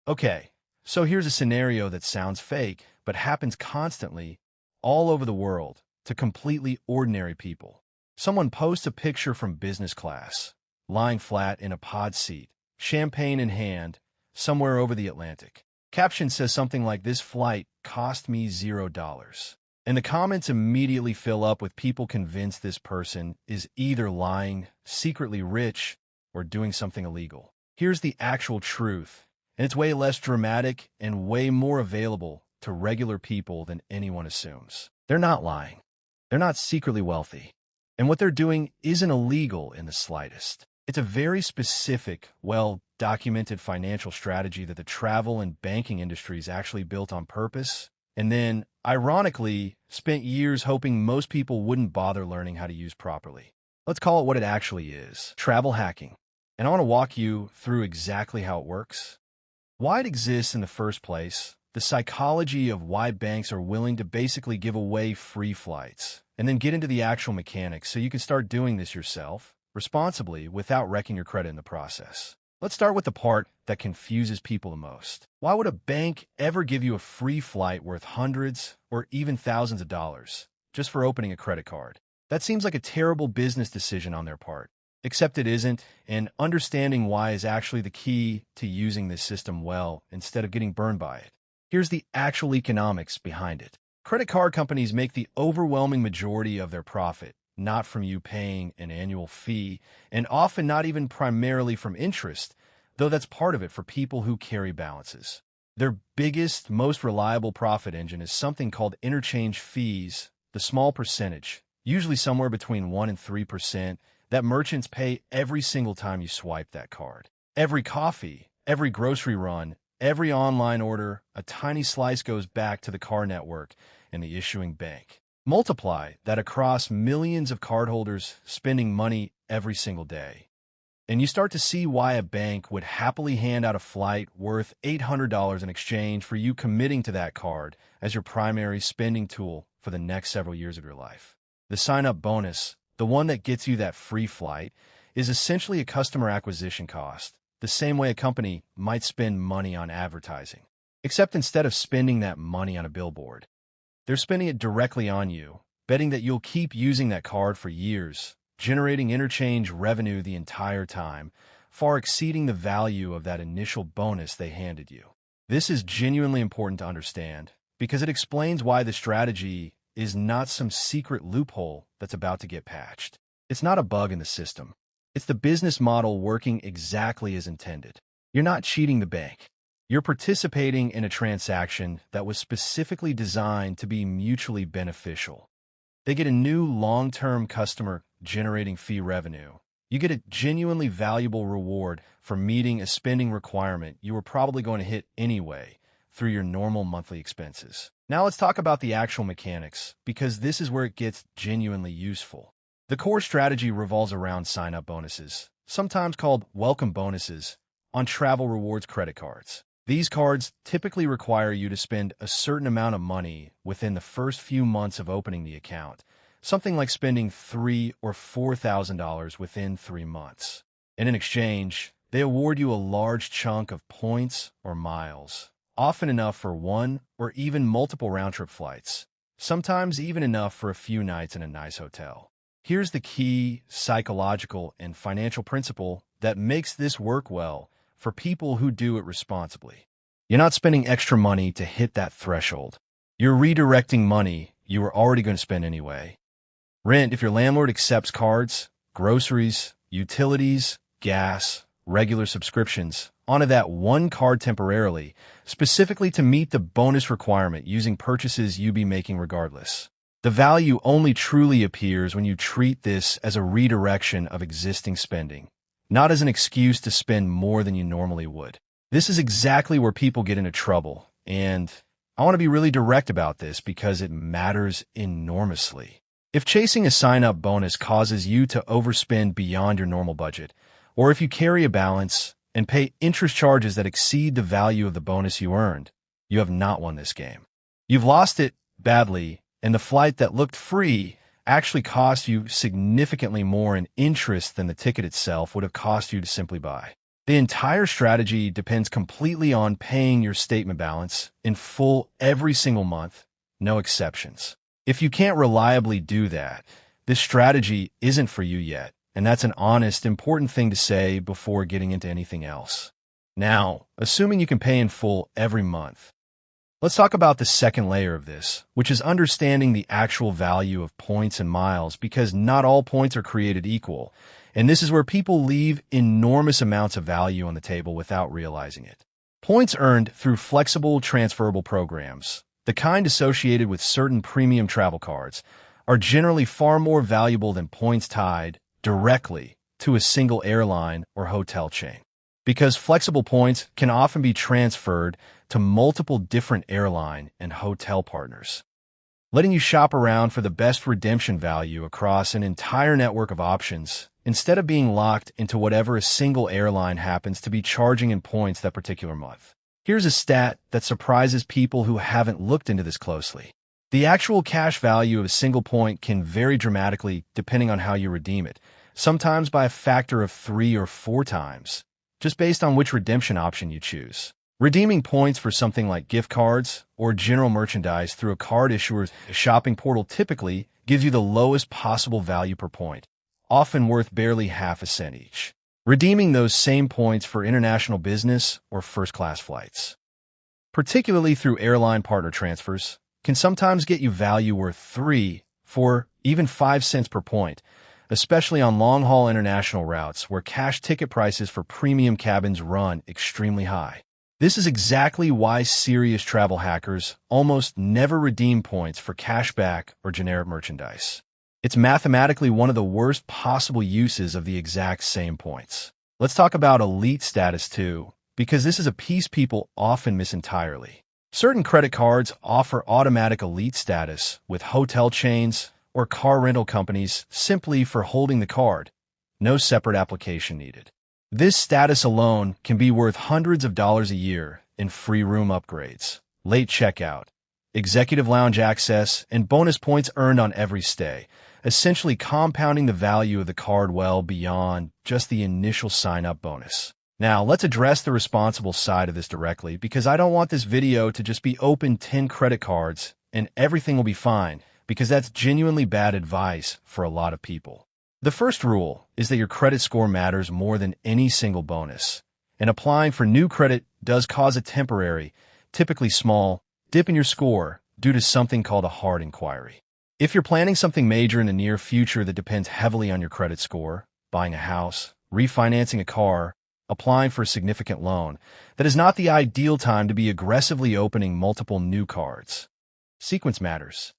Okay, so here's a scenario that sounds fake, but happens constantly all over the world to completely ordinary people. Someone posts a picture from business class, lying flat in a pod seat, champagne in hand, somewhere over the Atlantic. Caption says something like, "This flight cost me $0." And the comments immediately fill up with people convinced this person is either lying, secretly rich, or doing something illegal. Here's the actual truth, and it's way less dramatic and way more available to regular people than anyone assumes. They're not lying. They're not secretly wealthy. And what they're doing isn't illegal in the slightest. It's a very specific, well-documented financial strategy that the travel and banking industries actually built on purpose, and then, ironically, spent years hoping most people wouldn't bother learning how to use properly. Let's call it what it actually is: travel hacking. And I want to walk you through exactly how it works, why it exists in the first place, the psychology of why banks are willing to basically give away free flights, and then get into the actual mechanics so you can start doing this yourself, responsibly, without wrecking your credit in the process. Let's start with the part that confuses people the most. Why would a bank ever give you a free flight worth hundreds or even thousands of dollars just for opening a credit card? That seems like a terrible business decision on their part. Except it isn't, and understanding why is actually the key to using this system well instead of getting burned by it. Here's the actual economics behind it. Credit card companies make the overwhelming majority of their profit, not from you paying an annual fee, and often not even primarily from interest, though that's part of it for people who carry balances. Their biggest, most reliable profit engine is something called interchange fees, the small percentage, usually somewhere between 1% and 3%, that merchants pay every single time you swipe that card. Every coffee, every grocery run, every online order, a tiny slice goes back to the card network and the issuing bank. Multiply that across millions of cardholders spending money every single day, and you start to see why a bank would happily hand out a flight worth $800 in exchange for you committing to that card as your primary spending tool for the next several years of your life. The sign-up bonus, the one that gets you that free flight, is essentially a customer acquisition cost, the same way a company might spend money on advertising. Except instead of spending that money on a billboard, they're spending it directly on you, betting that you'll keep using that card for years, generating interchange revenue the entire time, far exceeding the value of that initial bonus they handed you. This is genuinely important to understand because it explains why the strategy is not some secret loophole that's about to get patched. It's not a bug in the system. It's the business model working exactly as intended. You're not cheating the bank. You're participating in a transaction that was specifically designed to be mutually beneficial. They get a new long-term customer-generating fee revenue. You get a genuinely valuable reward for meeting a spending requirement you were probably going to hit anyway through your normal monthly expenses. Now let's talk about the actual mechanics, because this is where it gets genuinely useful. The core strategy revolves around sign-up bonuses, sometimes called welcome bonuses, on travel rewards credit cards. These cards typically require you to spend a certain amount of money within the first few months of opening the account, something like spending $3,000 or $4,000 within 3 months. And in exchange, they award you a large chunk of points or miles, often enough for one or even multiple round-trip flights, sometimes even enough for a few nights in a nice hotel. Here's the key psychological and financial principle that makes this work well for people who do it responsibly. You're not spending extra money to hit that threshold. You're redirecting money you were already going to spend anyway. Rent, if your landlord accepts cards, groceries, utilities, gas, regular subscriptions, onto that one card temporarily, specifically to meet the bonus requirement using purchases you'd be making regardless. The value only truly appears when you treat this as a redirection of existing spending, not as an excuse to spend more than you normally would. This is exactly where people get into trouble, and I want to be really direct about this because it matters enormously. If chasing a sign-up bonus causes you to overspend beyond your normal budget, or if you carry a balance and pay interest charges that exceed the value of the bonus you earned, you have not won this game. You've lost it badly, and the flight that looked free actually cost you significantly more in interest than the ticket itself would have cost you to simply buy. The entire strategy depends completely on paying your statement balance in full every single month, no exceptions. If you can't reliably do that, this strategy isn't for you yet, and that's an honest, important thing to say before getting into anything else. Now, assuming you can pay in full every month, let's talk about the second layer of this, which is understanding the actual value of points and miles, because not all points are created equal, and this is where people leave enormous amounts of value on the table without realizing it. Points earned through flexible, transferable programs, the kind associated with certain premium travel cards, are generally far more valuable than points tied directly to a single airline or hotel chain. Because flexible points can often be transferred to multiple different airline and hotel partners, letting you shop around for the best redemption value across an entire network of options instead of being locked into whatever a single airline happens to be charging in points that particular month. Here's a stat that surprises people who haven't looked into this closely. The actual cash value of a single point can vary dramatically depending on how you redeem it, sometimes by a factor of 3 or 4 times, just based on which redemption option you choose. Redeeming points for something like gift cards or general merchandise through a card issuer's shopping portal typically gives you the lowest possible value per point, often worth barely half a cent each. Redeeming those same points for international business or first-class flights, particularly through airline partner transfers, can sometimes get you value worth 3, 4, even 5 cents per point, especially on long-haul international routes where cash ticket prices for premium cabins run extremely high. This is exactly why serious travel hackers almost never redeem points for cashback or generic merchandise. It's mathematically one of the worst possible uses of the exact same points. Let's talk about elite status too, because this is a piece people often miss entirely. Certain credit cards offer automatic elite status with hotel chains or car rental companies simply for holding the card. No separate application needed. This status alone can be worth hundreds of dollars a year in free room upgrades, late checkout, executive lounge access, and bonus points earned on every stay, essentially compounding the value of the card well beyond just the initial sign-up bonus. Now, let's address the responsible side of this directly, because I don't want this video to just be open 10 credit cards and everything will be fine, because that's genuinely bad advice for a lot of people. The first rule is that your credit score matters more than any single bonus, and applying for new credit does cause a temporary, typically small, dip in your score due to something called a hard inquiry. If you're planning something major in the near future that depends heavily on your credit score, buying a house, refinancing a car, applying for a significant loan, that is not the ideal time to be aggressively opening multiple new cards. Sequence matters.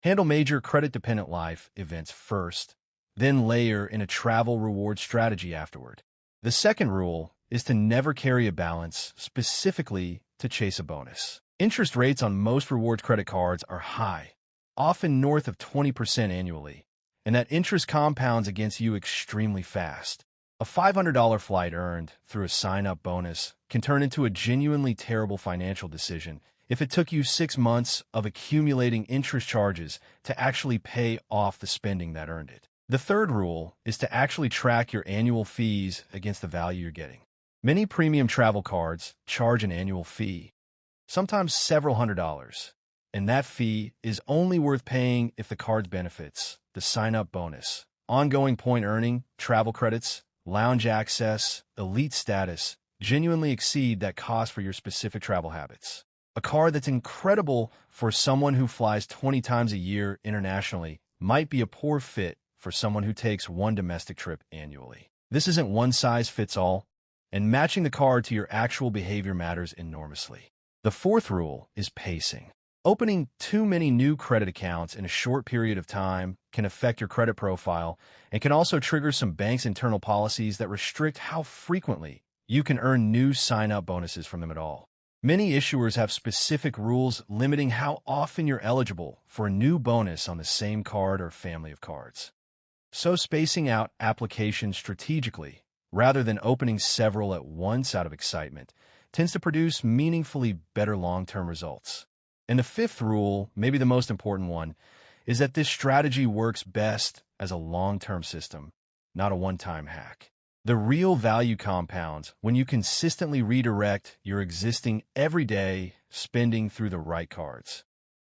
Handle major credit-dependent life events first, then layer in a travel reward strategy afterward. The second rule is to never carry a balance specifically to chase a bonus. Interest rates on most rewards credit cards are high, often north of 20% annually, and that interest compounds against you extremely fast. A $500 flight earned through a sign-up bonus can turn into a genuinely terrible financial decision if it took you 6 months of accumulating interest charges to actually pay off the spending that earned it. The third rule is to actually track your annual fees against the value you're getting. Many premium travel cards charge an annual fee, sometimes several $100s, and that fee is only worth paying if the card's benefits, the sign-up bonus, ongoing point earning, travel credits, lounge access, elite status, genuinely exceed that cost for your specific travel habits. A card that's incredible for someone who flies 20 times a year internationally might be a poor fit for someone who takes one domestic trip annually. This isn't one size fits all, and matching the card to your actual behavior matters enormously. The fourth rule is pacing. Opening too many new credit accounts in a short period of time can affect your credit profile and can also trigger some banks' internal policies that restrict how frequently you can earn new sign-up bonuses from them at all. Many issuers have specific rules limiting how often you're eligible for a new bonus on the same card or family of cards. So spacing out applications strategically, rather than opening several at once out of excitement, tends to produce meaningfully better long-term results. And the fifth rule, maybe the most important one, is that this strategy works best as a long-term system, not a one-time hack. The real value compounds when you consistently redirect your existing everyday spending through the right cards.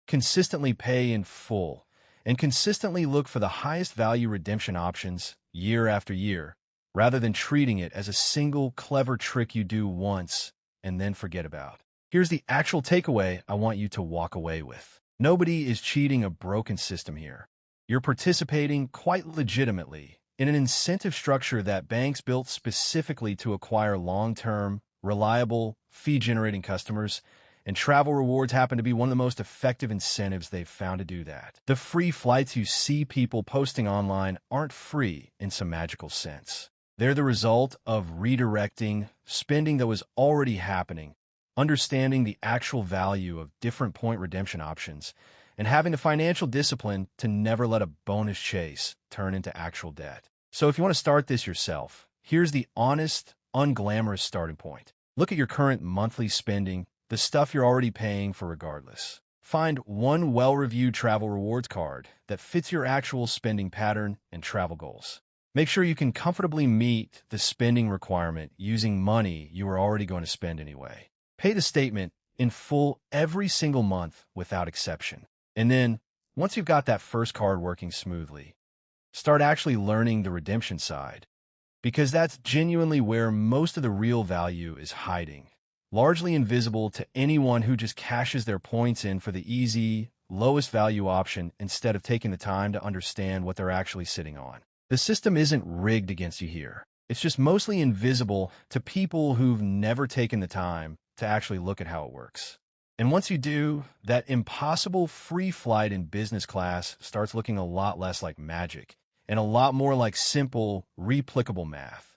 Consistently pay in full, and consistently look for the highest value redemption options year after year, rather than treating it as a single clever trick you do once and then forget about. Here's the actual takeaway I want you to walk away with. Nobody is cheating a broken system here. You're participating quite legitimately in an incentive structure that banks built specifically to acquire long-term, reliable, fee-generating customers, and travel rewards happen to be one of the most effective incentives they've found to do that. The free flights you see people posting online aren't free in some magical sense. They're the result of redirecting spending that was already happening, understanding the actual value of different point redemption options, and having the financial discipline to never let a bonus chase turn into actual debt. So if you want to start this yourself, here's the honest, unglamorous starting point. Look at your current monthly spending, the stuff you're already paying for regardless. Find one well-reviewed travel rewards card that fits your actual spending pattern and travel goals. Make sure you can comfortably meet the spending requirement using money you are already going to spend anyway. Pay the statement in full every single month without exception. And then, once you've got that first card working smoothly, start actually learning the redemption side, because that's genuinely where most of the real value is hiding, largely invisible to anyone who just cashes their points in for the easy, lowest value option instead of taking the time to understand what they're actually sitting on. The system isn't rigged against you here. It's just mostly invisible to people who've never taken the time to actually look at how it works. And once you do, that impossible free flight in business class starts looking a lot less like magic and a lot more like simple, replicable math.